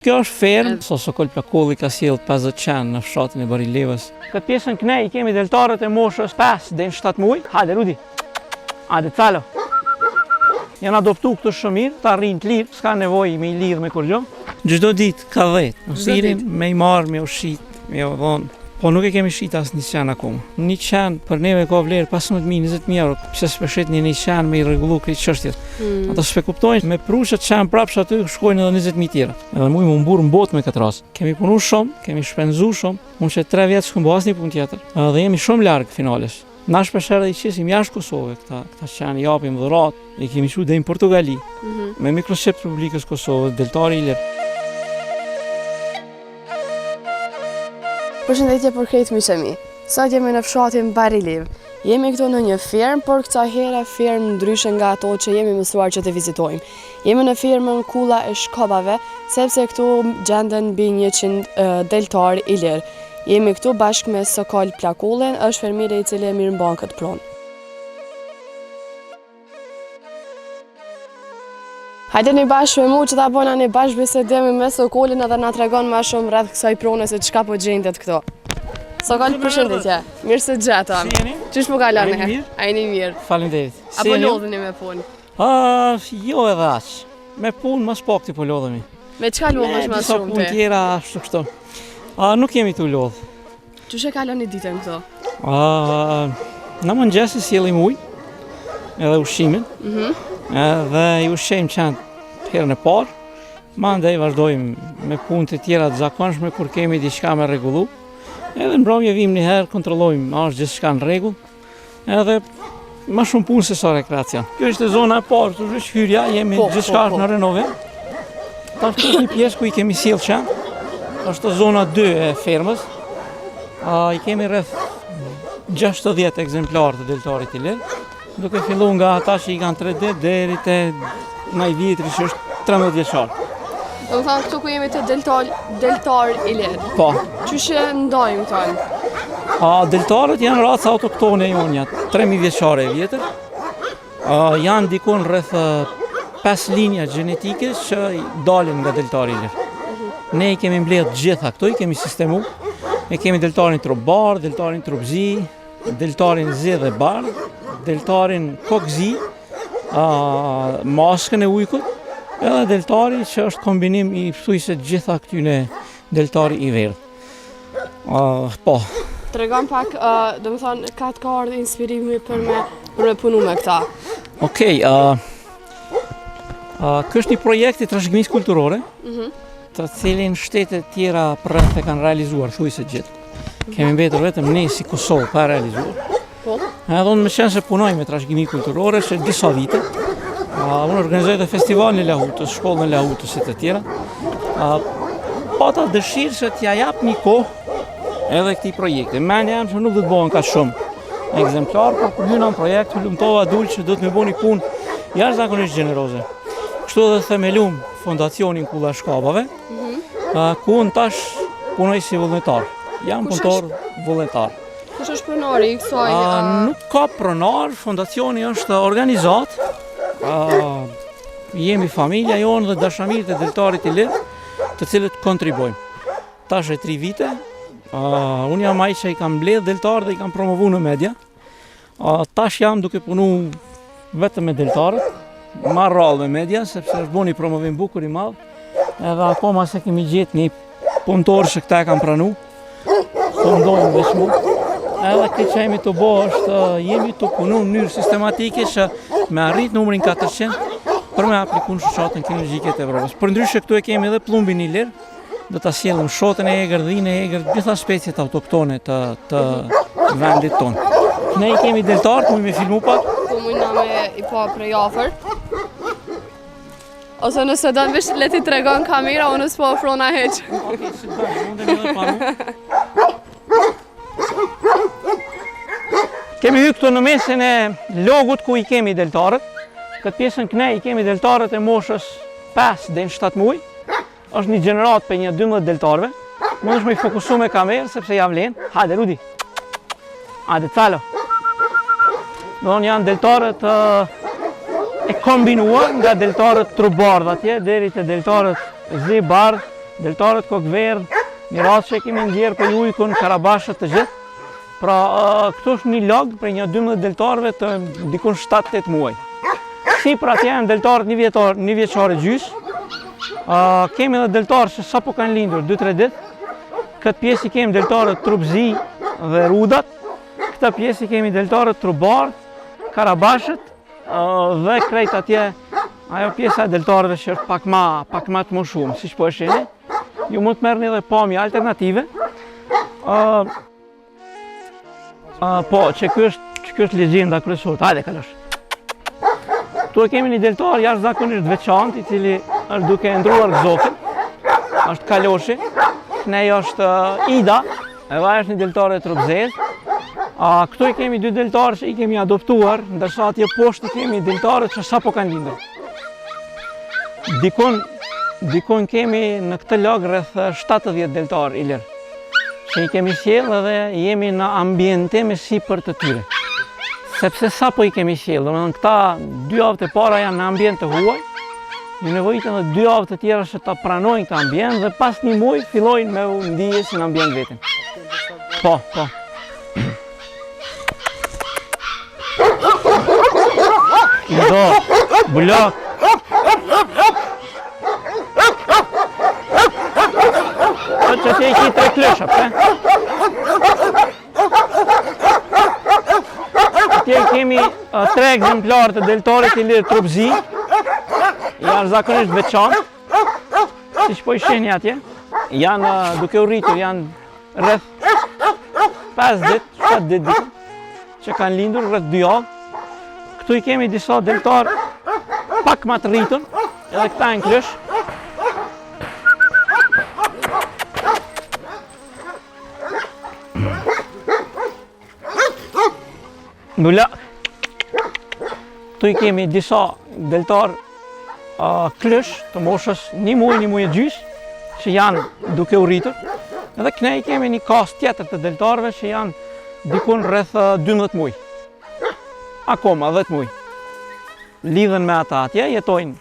Kjo është fermë, Sosokol Plakolli ka sjellë 50 qenë në fshatin e Barilevës. Këtë pjesën kënej i kemi deltarët e moshës 5 deri në 7 muaj. Hajde Rudi. Hajde calo. Janë adoptu këtë shumë mirë, ta rrinë të lirë, s'ka nevojë me i lidhë me kurrë. Çdo ditë ka 10. Nësirin me i marrë, me u shit, me u dhonë. Po nuk e kemi shit asë një qenë akoma. Një qenë për neve ka vlerë 15.000-20.000 euro, pse s'peshet një qenë me i rregullu këtë çështjet. Ata s'pe kuptojnë, me prushet qenë prapsh aty shkojnë edhe 20.000 tjera. Edhe mu më mburë në botë me këtë rast. Kemi punu shumë, kemi shpenzu shumë, unë që 3 vjetë s'kum bo asnjë punë tjetër. Dhe jemi shumë largë finales. Na shpesher dhe i qesim jashtë Kosovë, këta qenë japim dhurat, i kemi qu dhe në Portugali, me Mikroshqip të Republikës Kosovës, deltari i lirë. Përshëndetje për krejt miqemi. Sot jemi në fshatin Barilev. Jemi këtu në një fermë, por këta herë fermë ndryshe nga ato që jemi mësuar që të vizitojmë. Jemi në fermën Kulla e Shkobave, sepse këtu gjenden mbi 100 deltar i lirë. Jemi këtu bashkë me Sokol Plakollin, është fermire i cili e mirëmban këtë pronë. Hajde një bashkë me mu që ta bona një bashkë bisedimi me Sokolin edhe na tregon ma shumë rreth kësaj prone se çka po gjendet këto. Sokol, përshëndetje. Mirë se gjetëm. Si jeni? Qysh po kalon? A jeni mirë? A jeni mirë? Faleminderit. Apo lodheni me punë? Jo edhe aq. Me punë mas pakti po lodhemi. Me çka lodhesh më Disa shumë punë ti? tjera ashtu kështu. Nuk jemi tu lodh. Qysh e kaloni ditën këto? Në mëngjes i sjellim ujë, edhe ushqimin. Edhe i ushqejmë qenë herën e parë. Mandej vazhdojmë me punë të tjera të zakonshme kur kemi diçka me rregullu. Edhe në mbrëmje vim një herë, kontrollojmë a është gjithçka në rregull. Edhe më shumë punë se sa rekreacion. Kjo është zona e parë, këtu është hyrja, jemi gjithçka është në renovim. Tash është një pjesë ku i kemi sjellë qenë. Është zona 2 e fermës. I kemi rreth 60 ekzemplarë të deltarit i lirë, duke filluar nga ata që i kanë 3 ditë deri te më i vjetri që është 13 vjeçar. Do të thonë këtu ku jemi te deltar i lirë. Po. Qysh e ndajmë këto? Deltarët janë raca autoktone e jonja, 3000 vjeçare e vjetër. Janë dikon rreth 5 linja gjenetike që dalin nga deltari i lirë. Ne i kemi mbledh gjitha këto, i kemi sistemu. Ne kemi deltarin trup bardh, deltarin trup zi, deltarin zi dhe bardh, deltarin kokzi, maskën e ujkut, edhe deltari që është kombinim i thuajse gjitha këtyne deltari i verdh. Po. Tregon pak, do të thonë, ka ardhur inspirimi për me punu me këta. Okej, ky është një projekt i trashëgimisë kulturore, të cilin shtetet tjera rreth e kanë realizuar thuajse gjithë. Kemi mbetur vetëm ne si Kosovë pa realizuar. Po. Edhe unë më qenë se punoj me trashëgimi kulturore që disa vite. Unë organizoj dhe festivalin e Lahutës, shkollën e Lahutës e të tjera. Pata dëshirë që t'ja jap një kohë edhe këtij projekti. Mendja jam që nuk do të bëhen kaq shumë ekzemplar, por kur hyna në projekt, lumtova dul që do të më bëni punë jashtëzakonisht gjeneroze. Kështu edhe themelum fondacionin Kulla e Shkobave, ku unë tash punoj si vullnetar. Jam punëtor vullnetar. Kush është pronari i kësaj? Nuk ka pronar, fondacioni është organizat. Jemi familja jonë dhe dashamirët e deltarit i lirë, të cilët kontribojmë. Tash e 3 vite, unë jam ai që i kam mbledh deltarët dhe i kam promovu në media. Tash jam duke punu vetëm me deltarët, marr rallë me media, sepse është bo një promovim bukur i madh, edhe akoma se kemi gjetë një punëtor që këta e kam pranu, fondojmë veç mu. Edhe këtë që jemi të bo është, jemi të punu në mënyrë sistematike që me arrit numrin 400 për me apliku në shoqatën kinologjike të Evropës. Për ndryshe këtu e kemi edhe plumbin i lirë, do ta sjellim shotën e egër, dhinë e egër, gjitha speciet autoktone të vendit tonë. Ne i kemi deltarët, mujmë me filmu pak. Po mujna me i pa prej afër. Ose nëse do të vish le ti tregon kamera, unë s'po ofrona heq. Okej, si do, mundem edhe pa mu. Kemi hyrë këtu në mesin e logut ku i kemi deltarët. Këtë pjesën kënej i kemi deltarët e moshës 5 deri në 7 muaj. Është një gjenerat për një 12 deltarëve. Mundesh me i fokusu me kamerë sepse ja vlen. Hajde Rudi. Hajde calo. Don janë deltarët e kombinuar nga deltarët trup bardh atje deri te deltarët zi bardh deltarët kokë verdhë, një rast që e kemi ndjerë për ujkun, karabashët të gjithë. Pra, këtu është një log për një 12 deltarëve të dikun 7-8 muaj. Si pra atje janë deltarët një vjeçare gjys. Kemi edhe deltarë që sapo kanë lindur 2-3 ditë. Këtë pjesë i kemi deltarët trupzi dhe rudat. Këta pjesë i kemi deltarët trubardh, karabashët dhe krejt atje ajo pjesa e deltarëve që është pak ma të më shumë, si që po e sheni. Ju mund të merrni edhe pamje alternative. Po, që kjo është legjenda kryesore. Hajde kalosh. Tu e kemi një deltar jashtëzakonisht veçantë, i cili është duke ndruar gzofin. Është kaloshi. Knej është Ida, edhe ajo është një deltare trupzezë. Këtu i kemi 2 deltarë që i kemi adoptuar, ndërsa atje poshtë kemi deltarët që sapo kanë lindur. Dikon kemi në këtë log rreth 70 deltarë i lirë, që i kemi sjellë dhe jemi në ambientime sipër të tyre. Sepse sapo i kemi sjellë, domethënë këta 2 javët e para janë në ambient të huaj, ju nevojitën edhe 2 javë të tjera që ta pranojnë këtë ambient dhe pas një muaj fillojnë me u ndije si në ambient vetin. Po. Do, bulak. Që të e ki 3 klësha, Atje kemi 3 ekzemplarë të deltarit i lirë trupzi. Janë zakonisht veçantë, si që po i sheni atje. Janë duke u rritur, janë rreth 5 ditë, 7 ditë që kanë lindur rreth 2 javë. Këtu i kemi disa deltarë pak ma të rritur, edhe këta në krysh. Bulak. Këtu i kemi disa deltarë krysh të moshës 1 muaj e gjys, që janë duke u rritur. Edhe këne i kemi një kas tjetër të deltarëve që janë dikun rreth 12 muaj. Akoma 10 muaj. Lidhen me ata atje, jetojnë.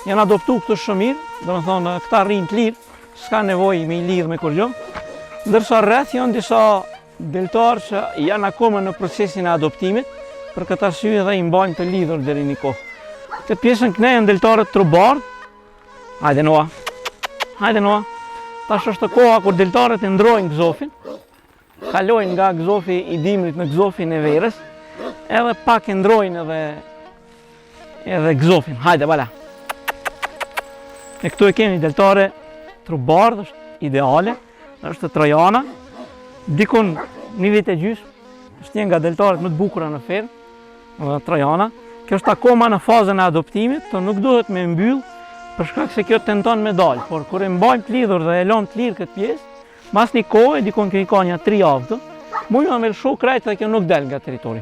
Janë adoptu këtu shumë mirë, domethënë këta rrinë të lirë, s'ka nevojë me i lidhë me kurrë. Ndërsa rreth janë disa deltarë që janë akoma në procesin e adoptimit, për këtë arsye dhe i mbajnë të lidhur deri një kohë. Këtë pjesën këne janë deltarët trubardh. Hajde Noa. Tash është koha kur deltarët e ndrojnë gzofin, kalojnë nga gzofi i dimrit në gzofin e verës, edhe pak e ndrojnë edhe gzofin. Hajde, bala. E këtu e kemi deltare trubardh, është ideale, është trojana, dikun 1 vit e gjys, është një nga deltarët më të bukura në fermë, trojana. Kjo është akoma në fazën e adoptimit, të nuk duhet me mbyll, për shkak se kjo tenton me dalë, por kur e mbajmë të lidhur dhe e lënë të lirë këtë pjesë, mas një kohë, dikun kjo i ka një 3 javë, mujnë me lëshu krejt dhe kjo nuk del nga teritori.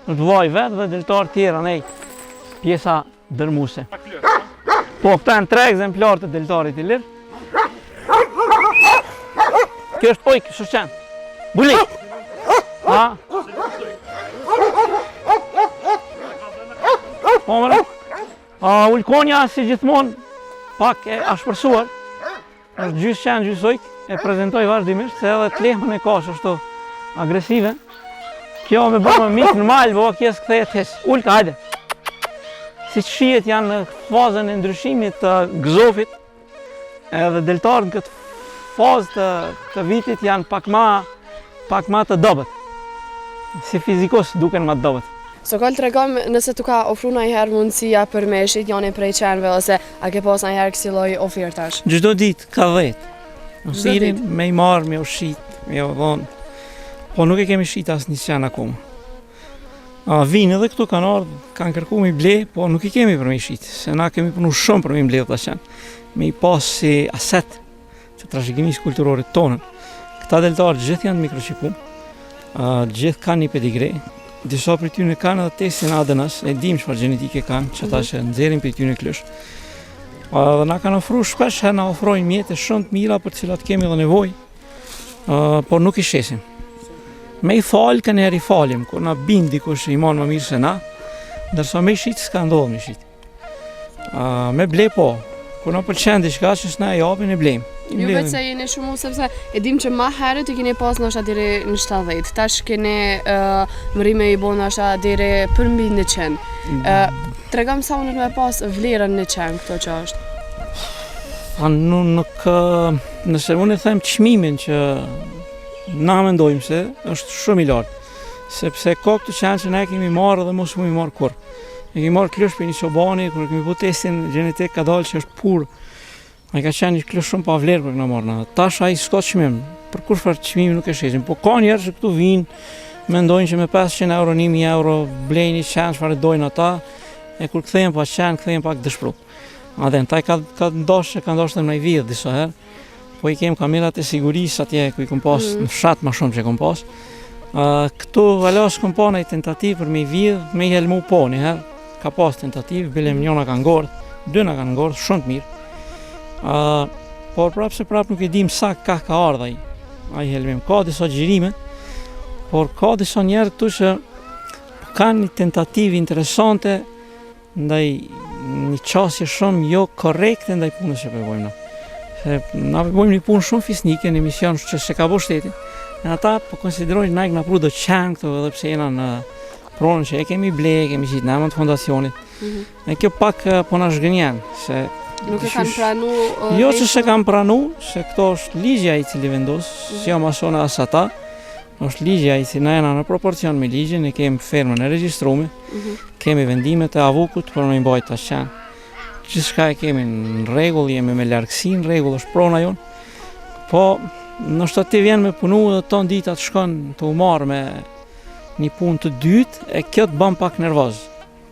Në të vaj vetë dhe deltarë tjera, nej, pjesa dërmuse. Po, këta janë 3 ekzemplarë të deltarit i lirë. Kjo është ojkë, shëshqen. Buli! Po, mërë. Ulkonja, si gjithmonë, pak e ashpërsuar. është gjysë qenë, gjysë ojkë, e prezentoj vazhdimisht, se edhe të lehmën e ka ashtu agresive. Kjo me bërë me mikë normal, bo kjesë këthejet hes. Ullka, hajde. Si që shijet janë në fazën e ndryshimit të gzofit, edhe deltarë në këtë fazë të vitit janë pak ma të dobet. Si fizikos duken ma të dobet. Sokol tregom nëse tu ka ofru ndonjëherë mundësia për me shit njërin prej qenëve ose a ke pas ndonjëherë kësi lloj ofertash? Çdo ditë ka 10. Nësirin me i marrë, me u shit, me u dhonë. Po nuk e kemi shit asnjë qenë akoma. Vinë edhe këtu kanë ardhur, kanë kërku me i ble, po nuk i kemi për me i shit, se na kemi punu shumë për me i ble këta qenë. Me i pas si aset të trashëgimisë kulturore tonën. Këta deltarë gjithë janë mikroçipum, gjithë kanë një pedigre. Disa për tyne kanë edhe testin ADN-s, e dim çfarë gjenetike kanë, që ata që nxjerrin për tyne klësh. Dhe na kanë ofruar shpesh, na ofrojnë mjete shumë të mira për cilat kemi dhe nevojë, por nuk i shesim. Me i falë, kanë herë i falim, kur na bin dikush i manë më mirë se na, ndërsa me i shit s'ka ndodhur me shit. Me ble po, kur na pëlqen diçka që s'na e japin e blejmë. Ju vetë se jeni shumë sepse e dim që ma herët i keni pas nështë deri në 70, tash keni mërime i bo nështë deri për mbi 100. Tregom sa unë me pas vlerën 100 këto që është. Nëse unë e them çmimin që na mendojmë se është shumë i lartë, sepse ka këtu qenë që ne kemi marrë dhe mos mu i marrë kur. E kemi marrë klësh për një qobani, kur kemi bu testin genetik ka dalë që është pur. Ai ka qenë një klësh shumë pa vlerë për këna marrë. Tash ai s'ka çmim, për kur farë çmimi nuk e shesin. Po ka njerëz që këtu vinë, mendojnë që me 500 euro, 1000 euro blejnë një qenë çfarë dojnë ata, e kur kthehen pa qenë, kthehen pak dëshpëruar. Adhe, taj ka ndoshtë në vjedh disa herë, po i kem kamerat e sigurisë atje ku i kom pas në fshat ma shumë që kom pas. Këtu valas kom pa një tentativë për me i vjedh, me i helmu po një herë, ka pas tentativë, bile njona ka ngordh, dyna ka ngordh, shumë të mirë. Por prapë se prapë nuk e dim sa ka ardha ai helmim. Ka disa gjirime, por ka disa njerë këtu që kanë një tentativë interesante ndaj një qasje shumë jo korrekte ndaj punës që përbojmë na. Se na përbojmë një punë shumë fisnike, një mision që se ka bo shteti, e ata po konsiderojnë na e këna pru do qenë këto edhe pse jena në pronën që e kemi ble, kemi qitë në emën të fondacionit. E kjo pak po na zhgënjen, se nuk e kanë pranu jo që se kanë pranu, se këto është ligjja i cili vendos, si jo masona as ata, është ligjja i cili na jena në proporcion me ligjin, ne kemi fermën e regjistrume, kemi vendimet e avukut për me mbajt të qenë. Gjithçka e kemi në rregull, jemi me largësi në rregull, është prona jonë. Po, nështë ti vjen me punu dhe ton ditat shkon të u marrë me një punë të dytë, e kjo të bën pak nervoz.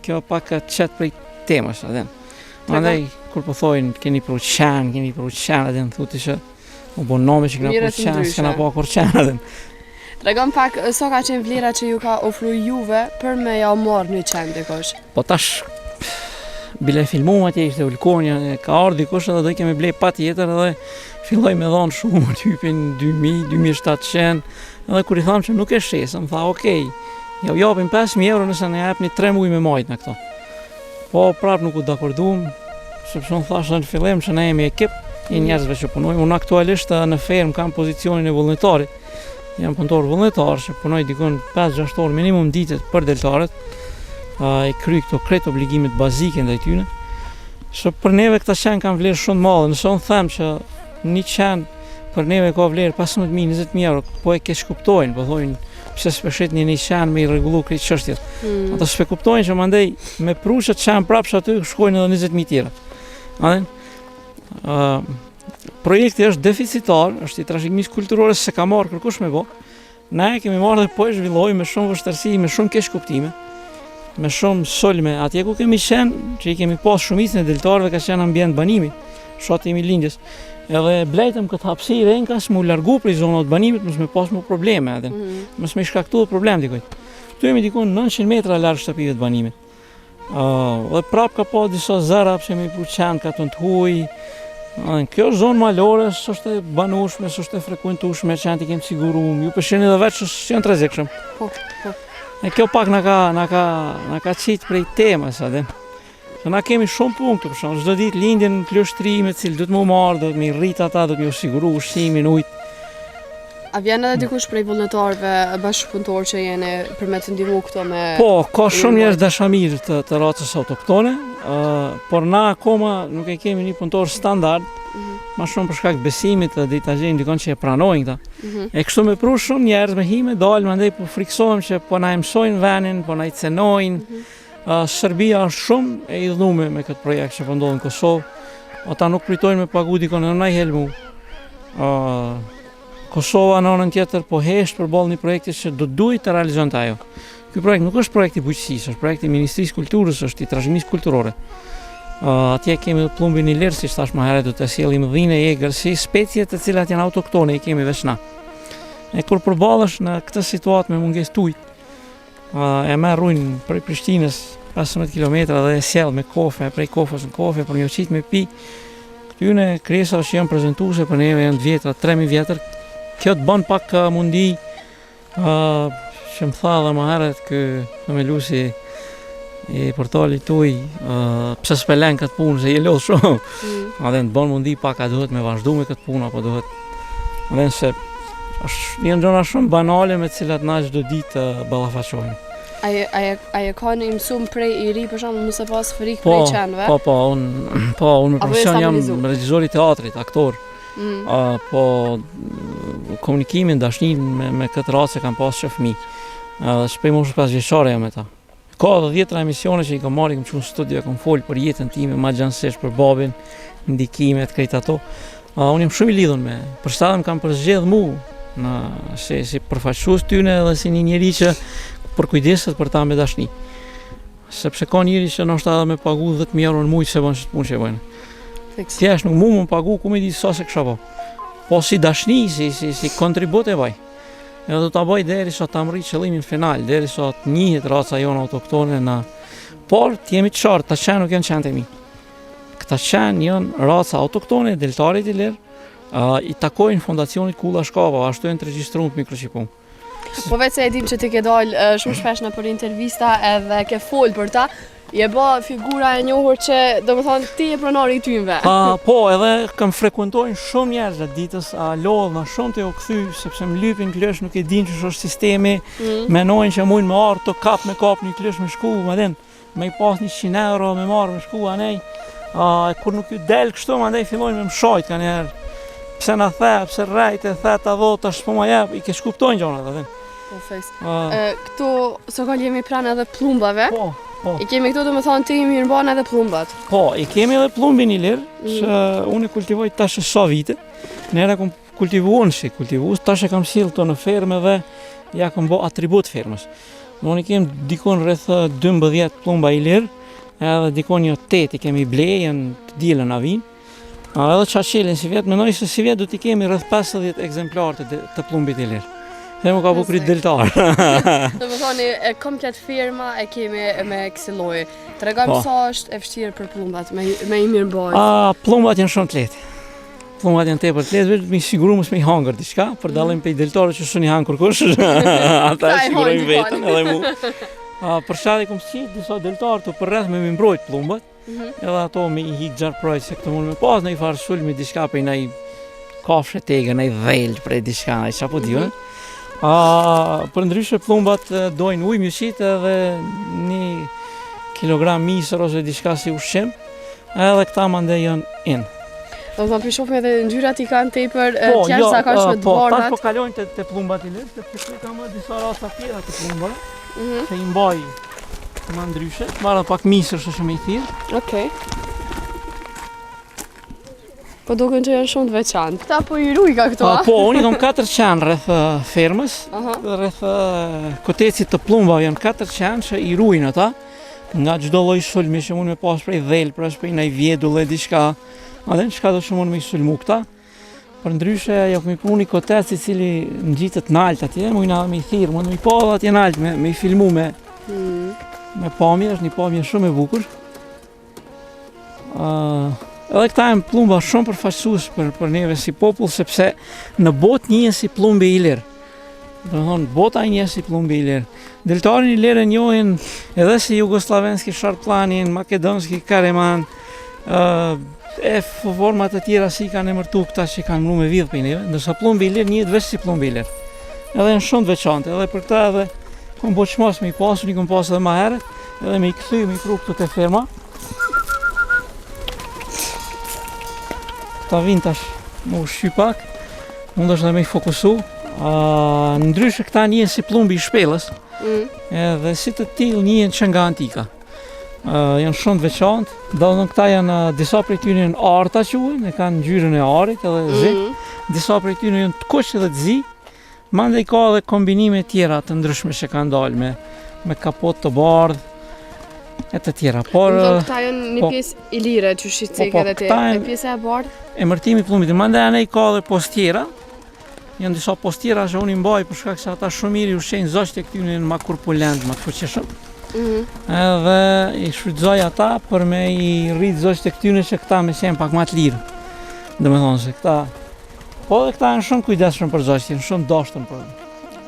Kjo pak qetë prej temës, adhen. Andaj, kur po thojnë, keni pru qenë, adhen, thuti që u bon nome që kena pru qenë, s'kena po akur qenë, adhen. Tregom pak, so ka qenë vlera që ju ka ofru juve për me ja marrë një qenë dikush? Po tash, bile filmum atje ishte Ulkonja, ka ardhur dikush edhe do kemi blej pa tjetër edhe filloj me dhonë shumë, hypin 2000, 2700, edhe kur i thamë që nuk e shesëm, tha okej, ja u japim 5.000 euro nëse ne japni 3 muaj me majt në këto. Po prap nuk u dakordum, sepse unë thashtë në fillim që ne jemi ekip, një njerëzve që punojmë, unë aktualisht në ferm kam pozicionin e vullnetarit, jam punëtor vullnetar që punoj dikon 5-6 orë minimum ditët për deltarët, i kry këto kretë obligimet bazike ndaj tyne. Që për neve këta qenë kanë vlerë shumë madhe, nëse unë them që një qenë për neve ka vlerë 15.000, 20.000 euro, po e keq kuptojnë, po thojnë pse s'pëshet një qenë me i rregullu këtë çështjet. Ata s'pe kuptojnë që mandej me pru që qenë prapsh aty shkojnë edhe 20.000 tjera. Adhen, projekti është deficitar, është i trashëgimisë kulturore se ka marrë kërkush me bo. Ne kemi marrë dhe po e zhvilloj me shumë vështërsi, me shumë keq kuptime, me shumë sulme. Atje ku kemi qenë, që i kemi pas shumicën e deltarëve ka qenë ambient banimi, shati imi lindjes. Edhe blejtëm këtë hapësirë enkas mu largu prej zonat banimit, mos me pas mu probleme, mos me shkaktu problem dikujt. Këtu jemi dikun 900 metra larg shtëpive të banimit. Dhe prap ka pas disa zëra pse me pru qenë ka të huj. Kjo është zonë malore, s'është e banueshme, s'është e frekuentueshme, qenë i kemi sigurum, ju përshini dhe veç që s'janë të rrezikshëm. E kjo pak na ka qitë prej temës, adhe. Na kemi shumë punë këtu, për shembull, çdo ditë lindjen në kloshtri me cilë duhet më marrë, duhet më rrit ata, duhet më siguru ushqimin, ujë. A vjen edhe dikush prej vullnetarëve bashkëpunëtor që jeni për me të ndihmu këto me... Po, ka shumë njerëz dashamirë të racës autoktone, por na akoma nuk e kemi një punëtor standard, ma shumë për shkak besimit dhe ta gjejmë dikon që e pranojnë këta. E kështu me pru shumë njerëz me hime dalë, mandej po friksohem që po na e mësojnë venin, po na i cenojnë. Serbia është shumë e idhnume me këtë projekt që po ndodh në Kosovë. Ata nuk pritojnë me pagu dikon e na i helmu. Kosova në anën tjetër po hesht përballë një projekti që do duhet të realizonte ajo. Ky projekt nuk është projekt i bujqësisë, është projekt i Ministrisë Kulturës, është i trashëgimisë kulturore. Atje kemi plumbin i lirë, si thash më herët, do të sjellim dhinë e egër, si specie të cilat janë autoktone, i kemi veç na. E kur përballesh në këtë situatë me mungesë ujë, e merr ujin prej Prishtinës 15 km dhe e sjell me kofe, prej kofës në kofe për një qit me pi. Këtyne kresa që janë prezantuese për neve janë të vjetra, 3000 vjetër. Kjo të bën pak mundi që më tha dhe më herët kë themeluesi i portali tuj, pse s'pelen këtë punë, se je lodh shumë. Adhe në bon mundi pak a duhet me vazhdu me këtë punë, apo duhet. Adhe se janë gjona shumë banale me cilat na çdo ditë ballafaqojmë. Aje ka një mësum prej i ri, për shembull, mos e pas frikë prej qenëve? Unë me profesion jam regjizor i teatrit, aktor. Po komunikimin, dashnin me këtë rast se kam pas që fëmijë. Shpej moshës 5 vjeçare jam me ta. Ka edhe 10 emisione që i kam marrë, kam qenë në studio, kam folë për jetën time, ma gjansisht për babin, ndikimet, krejt ato. Unë jam shumë i lidhur me, për shtatëm kam përzgjedh mu, si përfaqësues tyne dhe si një njeri që përkujdeset për ta me dashni. Sepse ka njeri që nështë edhe me pagu 10.000 euro në mujtë se bën që të punë që e bëjnë. Thjesht nuk mu më pagu, ku me di sa se kësha po. Po si dashni, si kontribut e baj. Edhe do ta bëj deri sa ta mri qëllimin final, deri sa të njihet raca jonë autoktone na. Por të jemi të qartë, ta qenë nuk janë qenë të mi. Këta qenë janë raca autoktone, deltarit i lirë, i takojnë fondacionit Kulla Shkapa, ashtu janë të regjistruar në mikroqipum. Po vetë se e dim që ti ke dalë shumë shpesh në për intervista edhe ke folë për ta, je bë figura e njohur që do më thonë ti e pronari i tynve. Po, edhe kam frekuentojnë shumë njerëz gjatë ditës, lodhna shumë të u kthy, sepse më lypin klësh, nuk e din që është sistemi, menojnë që mujnë me ardhë të kap një klësh me shku, më den, me i pas 100 euro me marrë me shku, anej, kur nuk ju del kështu, më andej fillojnë me më shajt ka njerë, pse na the, pse rrejt e the ta dhot, tash po ma jep, i ke shkuptojnë gjona, dhe. Këtu, sokol jemi pranë edhe plumbave. Po. I kemi këtu do më thonë ti mirë mban edhe plumbat. Po, i kemi edhe plumbin i lirë, që unë e kultivoj tash e sa vite. Nera kom kultivuar tash e kam sjellë të në ferme dhe ja kam bë atribut fermës. Unë i kem dikon rreth 12 plumba i lirë, edhe dikon një 8 i kemi ble, janë të dilën na vinë. Edhe qa qelin si vjetë, menoj se si vjetë do t'i kemi rreth 50 ekzemplar të plumbit i lirë. Dhe më ka bukrit deltar. Do më thoni, komplet firma e kemi me kësi lloji. Tregojmë sa është e vështirë për plumbat, me i mirë mbajtur. Plumbat janë shumë të lehtë. Plumbat janë tepër të lehtë, vetëm i siguru mos me i hangër diçka, për dallim prej deltarëve që s'u han kurkush. Ata e sigurojnë vetën edhe mu. Për shkak kom si disa deltarë të përreth me mi mbrojt plumbat. Edhe ato me i hik gjarë projt se këtë mund me pas në i farë sulmi diçka për në i kafshë tegë, në i dhejlë për diçka, në i qapo dive. Për ndryshe plumbat dojnë ujë mjësit edhe 1 kilogram misër ose diçka si ushqim, edhe këta mande janë in. Do të përshofme edhe ngjyrat i kanë tepër tjerë zakonshme të bardhat. Tash po kalojnë te plumbat i lirë, sepse ka më disa raca tjera të plumbave, që i mbaj më ndryshe, marrë pak misër që shumë i thirë. Okej. Po duken që janë shumë të veçantë. Këta po i rujka këto, a? Po, unë i kam 4 qenë rreth fermës, rreth kotecit të plumbave janë 4 qenë që i rujnë ata, nga çdo lloj sulmi që mund me pas prej dhelpërës, prej ndaj vjedull e diçka, edhe çka do që mund me i sulmu këta. Për ndryshe, ja këmi punu një kotec i cili ngjitet nalt atje, mujna me i thirë, mund me i pa atje nalt, me i filmu me pamje, është një pamje shumë e bukur. Edhe këta e më plumba shumë përfaqësues për neve si popull, sepse në botë njihen si plumbi i lirë. Do të thonë, bota njihet si plumbi i lirë. Deltarin i lirë njohin edhe si jugoslavenski sharplanin, makedonski kareman, format të tjera si kanë emërtu këta që kanë mru me vidhë për neve, ndërsa plumbi i lirë njihet veç si plumbi i lirë. Edhe janë shumë të veçantë, edhe për këta edhe kom bo qmas me i pasu, një kom pasu edhe ma herët, edhe me i këthy, me i kru këtu të ferma. Ta vinë tash më ushqy pak, mund është dhe me i fokusu. Ndryshe këta njihen si plumbi i shpellës, edhe si të tillë njihen që nga antika. Janë shumë të veçantë, do të thonë këta janë disa prej tyre janë arta quhen, e kanë ngjyrën e arit edhe zi, disa prej tyre janë të kuq edhe të zi, mandej ka edhe kombinime tjera të ndryshme që kanë dalë me kapot të bardhë, e të tjera, por... Këta janë një pjesë i lire që shqicik edhe ti, e pjesë e bardhë? Emërtimi plumbit, mandej anej ka edhe postiera, janë disa postiera që unë i mbaj për shkak se ata shumë mirë i ushqejnë zogjt e këtyre janë ma kurpulent, ma të fuqishëm. Edhe i shfrytëzoj ata për me i rrit zogjt e këtyre që këta me qenë pak ma të lirë. Dhe me thonë se këta... Po dhe këta janë shumë kujdesshëm për zogjt, janë shumë dashtën për...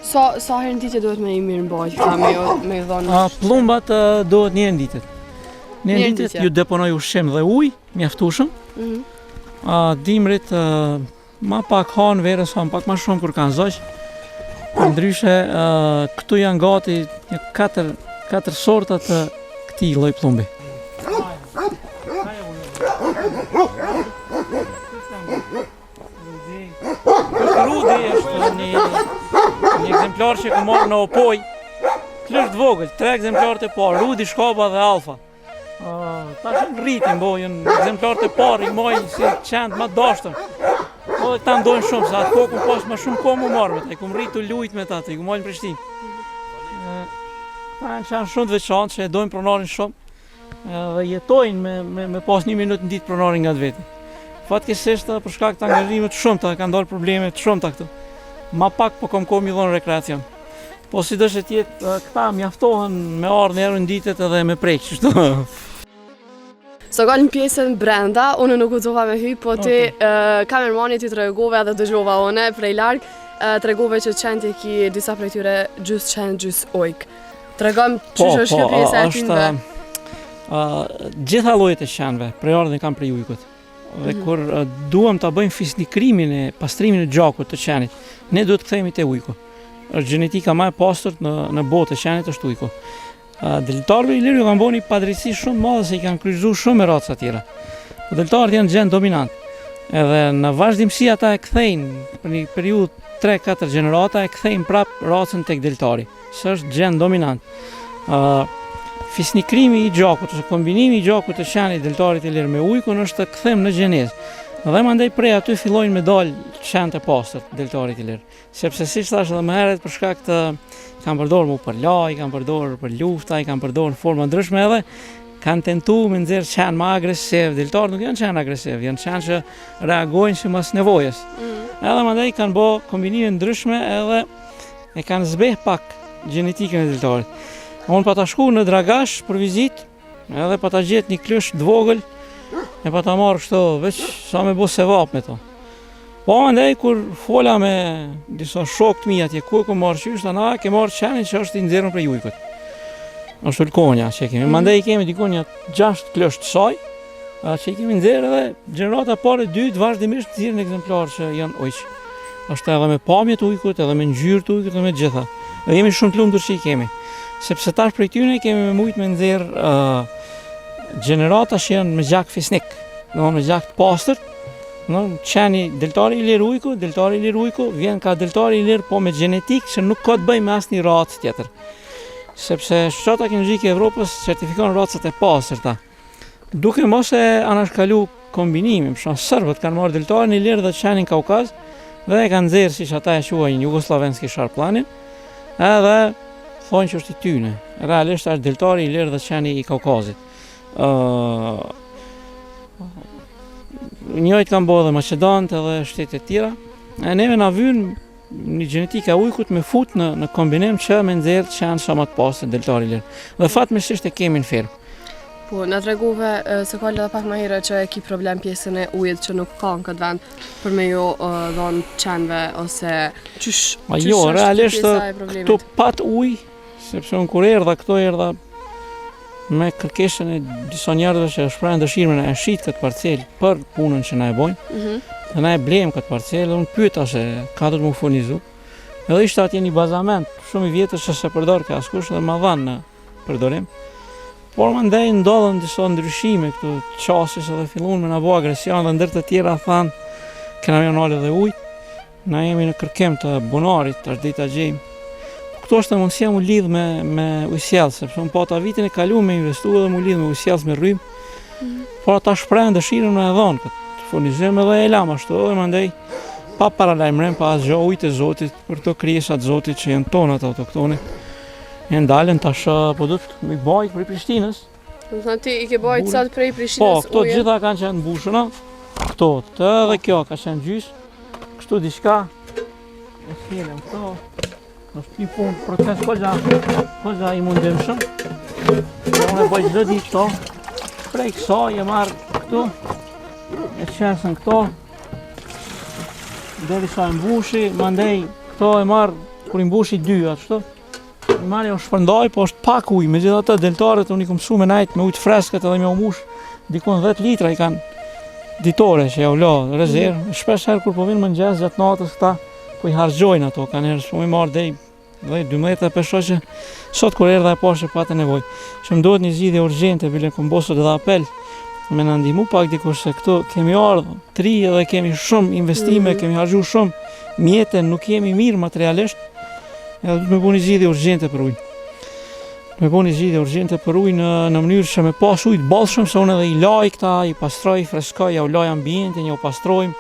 Sa herë në ditë duhet me I mirëmbajt këta me dhonë? Plumbat duhet një herë në ditët. Një herë në ditët ju deponoj ushqim dhe ujë, mjaftueshëm. Dimrit ma pak hanë verës hanë pak ma shumë kur kanë zoq. Ndryshe këtu janë gati një 4 sorta të këtij lloj plumbi. Rudi është një ekzemplar që ka marrë në Opoj. Klysht vogël, 3 ekzemplarët e parë, Rudi, Shkaba dhe Alfa. Tash rritin, janë ekzemplarët e parë, I mojnë si qend më dashtëm. Po dhe këta ndojnë shumë, se atë kokën pas më shumë kohë më marrë me ta, I kum rritu lujt me ta, I kum malë në Prishtinë. Këta janë shumë të veçantë që e dojnë pronarin shumë dhe jetojnë me pas 1 minutë në ditë pronarin nga të veti. Fatkeqësisht për shkak të angazhimit të shumta kanë dalë probleme të shumta këtu. Ma pak po kam kohë mi dhon rekreacion. Po sidoqë të jetë këta mjaftohen me ardhmë herë në ditët edhe me prek, kështu. So ka një pjesën brenda, unë nuk guxova me hyj, po ti kamermani ti tregove edhe dëgjova unë prej larg, tregove që qendi ki disa prej tyre gjys qend, gjys ujk. Tregom ç'është kjo pjesa e tyre. Gjitha llojet e qenve, prej ardhën kanë prej ujkut. Dhe kur duam ta bëjmë fisnikrimin e pastrimin e gjakut të qenit, ne duhet të kthehemi te ujku. Është gjenetika më e pastërt në botë e qenit është ujku. Deltarëve I lirë kanë bënë një padrejtësi shumë madhe se I kanë kryqëzuar shumë me raca tjera. Deltarët janë gjend dominant. Edhe në vazhdimsi ata e kthejnë për një periudhë 3-4 gjenerata e kthejnë prap racën tek deltari. Së është gjend dominant. Fisnikrimi I gjakut, ose kombinimi I gjakut të qenit deltarit I lirë me ujkun është të kthejmë në gjenezë. Dhe mandej prej aty fillojnë me dalë qenë të pastërt deltarit I lirë. Sepse siç thash edhe më herët për shkak të kanë përdorur më për laj, kanë përdorur për lufta, I kanë përdorur në forma ndryshme edhe kanë tentuar me nxjerr qenë më agresiv. Deltarët nuk janë qenë agresiv, janë qenë që reagojnë sipas nevojës. Edhe mandej kanë bë kombinime ndryshme edhe e kanë zbeh pak gjenetikën e deltarit. Unë pa ta shku në Dragash për vizitë, edhe pa ta gjetë një klysh të vogël, e pa ta marrë kështu, veç sa me bo sevap me to. Po mandej kur fola me disa shokë të mi atje, ku e ku marrë qysh, ana ke marrë qenin që është I nxjerrur prej ujkut. Është ulkonja që kemi. Mandej kemi dikonja 6 klysh të saj, që kemi nxjerrë edhe gjenerata parë 2 vazhdimisht nxjerrin ekzemplar që janë ujq. Është edhe me pamjet ujkut, edhe me ngjyrë të ujkut, edhe me gjitha. Dhe jemi shumë të lumtur që I kemi. Sepse tash prej tyre kemi mujt me nxjerr gjenerata që janë me gjak fisnik, me gjak të pastërt. Qeni deltari I lirë ujku, vjen ka deltari I lirë po me gjenetik që nuk ka të bëjë me asnjë racë tjetër. Sepse Shoqata Kinologjike e Evropës certifikon racat e pastërta. Duke mos e anashkalu kombinimin, për shembull serbët kanë marrë deltarin I lirë dhe qenin Kaukaz dhe e kanë nxjerrë siç ata e quajnë jugosllavenski sharplanin, edhe thonë që është I tyne. Realisht është deltari I lirë dhe qeni I Kaukazit. Njëjtë kanë bërë edhe Maqedonët edhe shtetet tjera. Neve na vyn një gjenetika e ujkut me fut në kombinim që me nxjerr qenë sa më të pastër deltari I lirë. Dhe fatmirësisht e kemi në ferm. Po, na tregove se ka edhe pak më herët që e ki problem pjesën e ujit që nuk ka në këtë vend për me jo dhënë qenve ose çysh. Jo, realisht këtu pat ujë, sepse unë kur erdha këto erdha me kërkesën e disa njerëzve që shprehin dëshirën e shit këtë parcel për punën që na e bojnë. Dhe na e blejmë këtë parcel dhe unë pyeta se ka do të më furnizu. Edhe ishte atje një bazament shumë I vjetër që se përdor ka askush dhe ma dhanë në përdorim. Por mandej ndodhen disa ndryshime këtu qasjes edhe fillon me na bë agresion dhe ndër të tjera thanë kena me nalë dhe ujë. Na jemi në kërkim të bunarit, tash dita gjejmë. Këto është mundësia mu lidh me ujësjellës, sepse unë po ta vitin e kaluar me investu edhe mu lidh me ujësjellës me rrymë. Por ata shprehen dëshirën me e dhonë këtë furnizim edhe e lam ashtu edhe mandej pa paralajmërim, pa asgjë ujit e Zotit për këto krijesat e Zotit që janë tonat autoktone. Janë dalën tash po do të më bajt për Prishtinës. Do të thonë ti I ke bajt sot prej Prishtinës ujë. Po, këto gjitha kanë qenë mbushura. Këto, edhe kjo ka qenë gjys. Kështu diçka. E sjellëm këto. Është një punë proces kolla I mundimshëm. Unë e bëj çdo ditë këto. Prej kësaj e marr këtu. E qesën këto. Derisa e mbushi, mandej këto e marr kur I mbushi 2 ashtu. Mali o shpërndaj, po është pak ujë, megjithatë deltarët unë I kam mësuar me najt me ujë të freskët edhe me u mbush dikon 10 litra I kanë ditore që ja u la rezervë. Shpesh herë kur po vinë mëngjes gjatë natës këta po I harxojnë ato, kanë herë shumë I marr deri 12 për shkak që sot kur erdha e poshtë patë nevojë. Që më duhet një zgjidhje urgjente, bile kom bosur edhe apel me na ndihmu pak dikush se këtu kemi ardhur 3 edhe kemi shumë investime, kemi harxuar shumë mjete, nuk jemi mirë materialisht. Edhe du të me bu një zgjidhje urgjente për ujnë. Me bu një zgjidhje urgjente për ujnë në mënyrë që me pas ujë të ballshëm, se unë edhe I laj këta, I pastroj, I freskoj, ja u laj ambientin, ja u pastrojmë.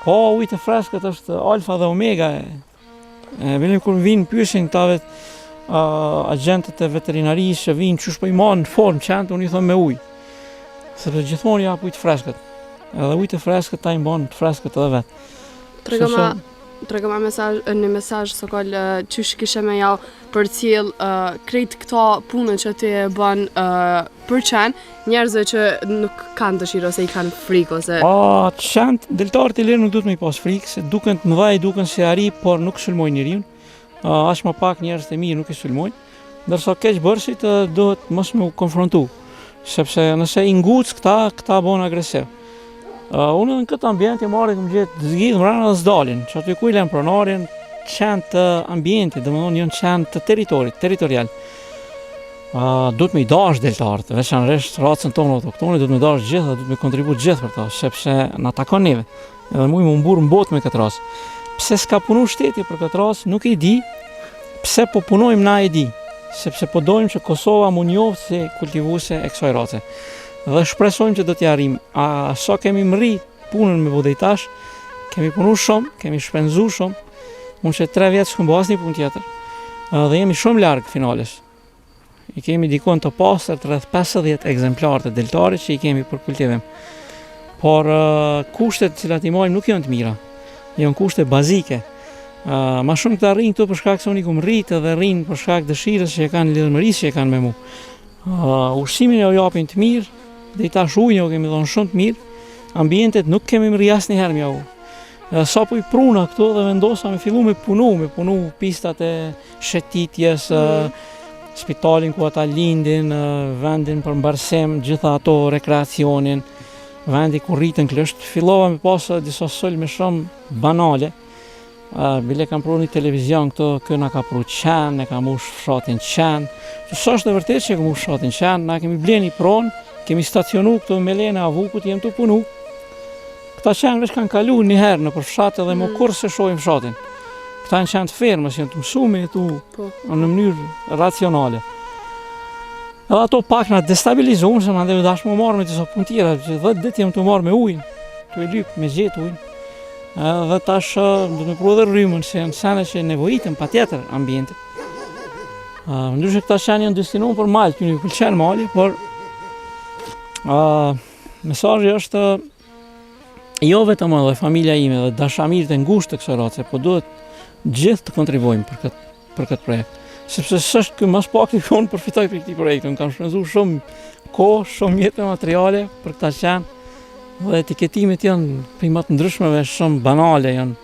Po ujë të freskët është alfa dhe omega. Bile kur vinë pyesin këta agjentët e veterinarisë që vinë qysh po I marrë në formë qentë, unë I thom me ujë. Sepse gjithmonë jap ujë të freskët. Edhe ujë të freskët ta I mban të freskët edhe vetë. Tregoma një mesazh sokol qysh kishe me jau përcjell krejt këto punën që ti e bën për qenë, njerëzve që nuk kanë dëshirë ose I kanë frikë ose qenë deltarët I lirë nuk duhet me I pas frikë, se duken të mëdhej, duken se ari, por nuk sulmojnë njeriun. Aq më pak njerëz të mirë nuk I sulmojnë, ndërsa keq bërësit duhet mos me u konfrontu, sepse nëse I nguc këta bën agresiv. Unë edhe në këtë ambient I marrë këmë gjithë zgjidhë mrena dhe s'dalin, që aty ku I len pronarin qenë të ambientit, dhe më thonë janë qenë të territorial. Duhet me I dash deltarët, veçanërisht racën tonë autoktone, duhet me dash gjithë dhe duhet me kontribu gjithë për ta, sepse na takon neve, edhe mu I më mburë mbot me këtë ras. Pse s'ka punu shteti për këtë ras, nuk I di, pse po punojmë na I di, sepse po dojmë që Kosova mu njohë si kultivuse e kësaj race. Dhe shpresojmë që do t'ja arrim. Sa kemi mri punën me budejtash, kemi punu shumë, kemi shpenzu shumë, unë që 3 vjetë s'këm bo asnjë punë tjetër, dhe jemi shumë largë finales. I kemi dikon të pastër të rreth 50 ekzemplarë të deltarit që I kemi për kultivim. Por kushtet cilat I marrim nuk janë të mira, janë kushte bazike. Ma shumë këta rrinë këtu për shkak se unë I kum rritë dhe rrinë për shkak dëshirës që e kanë lidhëmërisë që e kanë me mu. Ushqimin e o japin të mirë, dhe I tash ujnë o kemi dhonë shumë të mirë, ambientet nuk kemi më rjas një herë mja u. Sa po I pruna këto dhe vendosa me fillu me punu pistat e shetitjes, spitalin ku ata lindin, vendin për mbarsim, gjitha ato rekreacionin, vendi ku rritën klësht, fillova me pasë disa sulme shumë banale. Bile kam pru një televizion këto, kjo na ka pru qenë, ne ka mush fshatin qenë. Sa është e vërtet që ka mush fshatin qenë, na kemi bleni pronë, kemi stacionu këto me lene avukut, jem të punu. Këta qenë veç kanë kalu një herë në për fshat edhe më kur se shojnë fshatin. Këta në qenë të fermës, janë të mësume jetu në mënyrë racionale. Edhe ato pak na destabilizohen, se ma ndeve dash më marrë me disa punë tjera, që 10 ditë jem të marrë me ujnë, të e lypë me gjetë ujnë. Dhe tash do të me pru edhe rrymën, se janë sene që nevojitën pa tjetër ambientit. Ndryshe këta qenë janë destinuar për malë, që një pëlqenë mali, por mesazhi është jo vetëm edhe familja ime dhe dashamirët e ngushtë të kësaj race, po duhet gjithë të kontribuojmë për këtë projekt. Sepse s'është ky mas pak unë përfitoj për këtij projekti, unë kam shpenzuar shumë kohë, shumë jetë materiale për këta qenë, dhe etiketimet janë prima të ndryshmeve shumë banale, janë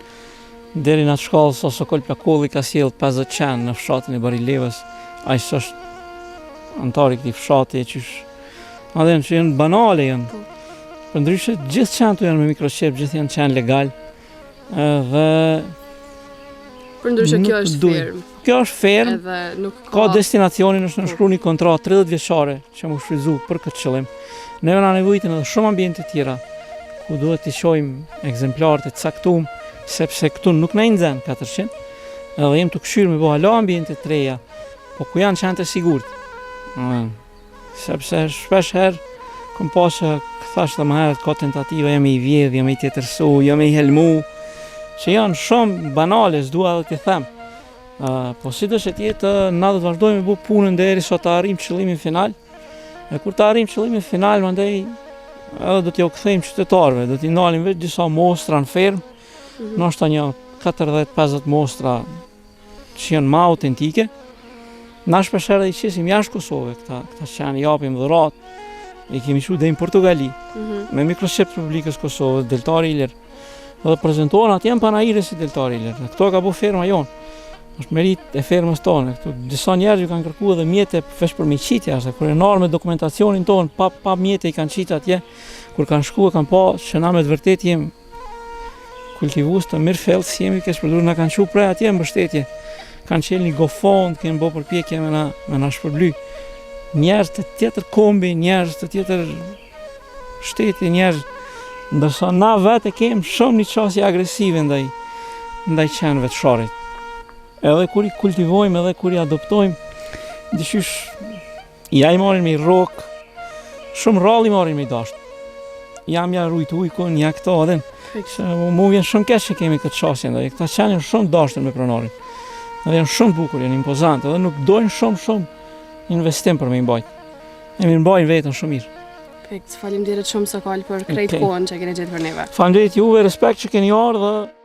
deri në atë shkallë sa Sokol Plakolli ka sjell 50 qenë në fshatin e Barilevës, ai s'është antari i këtij fshati që janë banale janë. Përndryshe gjithë qenë janë me mikroqep, gjithë janë qenë legal. Dhe përndryshe kjo është fermë. Kjo është fermë. Edhe nuk ka destinacionin, është nënshkruar një kontratë 30 vjeçare që më shfrytzu për këtë qëllim. Ne na nevojitën edhe shumë ambiente tjera ku duhet të shohim ekzemplarë të caktuar, sepse këtu nuk na I nxen 400. Edhe jem të këshyrë me bëha la ambiente të reja, po ku janë qenë të sigurt. Sepse shpesh herë kom pas që thash dhe më herët ka tentativa jam I vjedh, jam I tjetërsu, jam I helmu, që janë shumë banale, s'dua edhe t'i them. Po sidoqë që tjetë, na do të vazhdojmë me bu punën deri sa të arrim qëllimin final. E kur të arrim qëllimin final, mandej edhe do t'ju kthejmë qytetarëve, do t'i ndalim veç disa mostra në fermë, ndoshta një 40-50 mostra që janë ma autentike. Na shpeshherë I qesim jashtë Kosovë, këta qenë japim dhuratë. I kemi shu dhe në Portugali, me mikroqep të Republikës Kosovës, deltari I lirë. Dhe prezentohen atje në panajire si deltari I lirë. Këto ka bu ferma jonë. është merit e fermës tonë. Këtu disa njerëz ju kanë kërkuar edhe mjete veç për miqitje, ashtu kur e marrë me dokumentacionin tonë, pa mjete i kanë qitë atje, kur kanë shkuar kanë pa që na me të vërtet jem kultivues të mirëfillt, si jemi kesh përdorur, na kanë çu prej atje mbështetje. Kanë qenë një gofond, kanë bërë përpjekje me na shpërbly. Njerëz të tjetër kombi, njerëz të tjetër shteti, njerëz, ndërsa na vetë kemi shumë një qasje agresive ndaj qenëve të shorit. Edhe kur i kultivojmë, edhe kur i adoptojmë, dyshysh ja i marrin me i rok, shumë rrallë i marrin me i dashtë. Jam ja rujt ujkun, ja këto edhe. Mu vjen shumë keq që kemi këtë qasje ndaj. Këta qenë janë shumë dashtur me pronarin. Edhe janë shumë bukur, janë impozante, edhe nuk dojnë shumë investim për me i mbajt. E mi mbajnë vetën shumë mirë. Faleminderit shumë Sokol për krejt kohën që keni gjetë për neve. Faleminderit juve, respekt që keni ardhur dhe